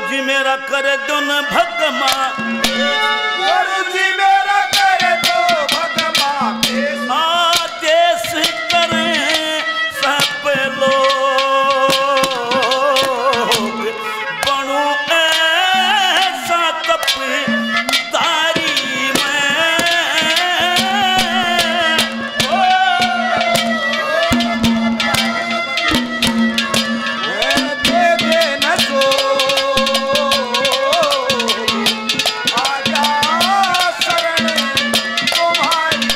जी मेरा कर दो न भगमा, गुरु जी मेरा कर दो भगमा, आदेश करें सब लोग, बनू ऐसा तपदारी में। दे दे न सो आजा शरण तुम्हारी।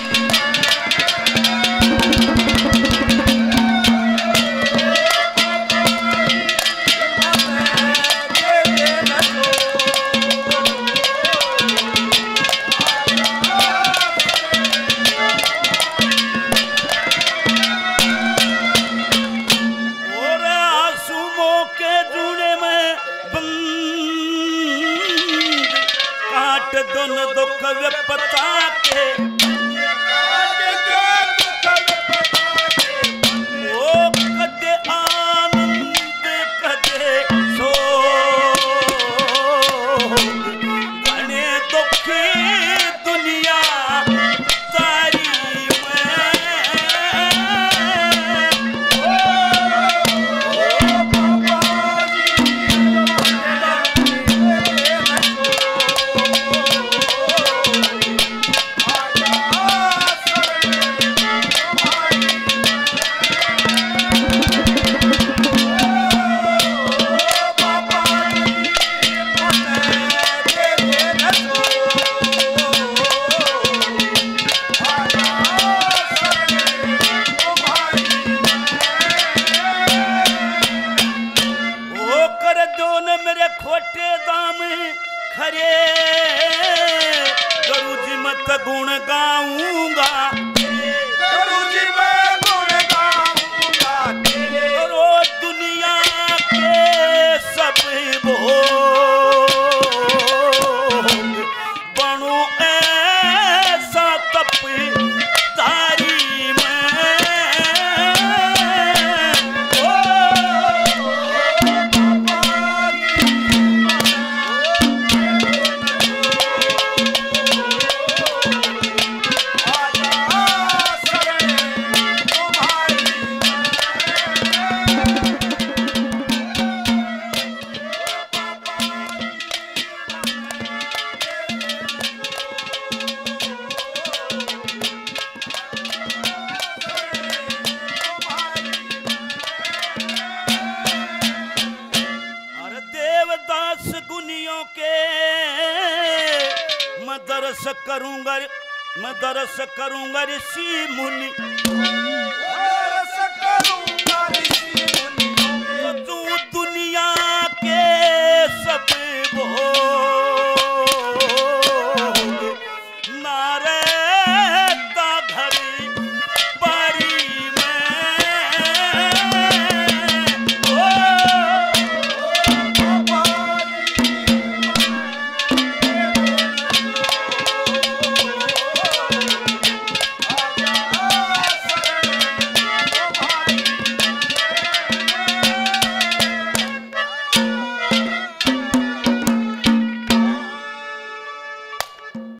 दे दे न सो और आंसुओं के जूने में बंद, काट दो न दुख विपता के, ओ कदे आनंद कदे शोक, घने दुखी दुनिया तारी में। मेरे खोटे दाम खरे, गुरु जी मत गुण गाऊंगा, गुरु जी मैं गुण गाऊंगा तेरे। रो दुनिया के सब भोग, बनू ऐसा तपदारी में। देवदास गुनियों के मैं दरस करूंगा ऋषि मुनि,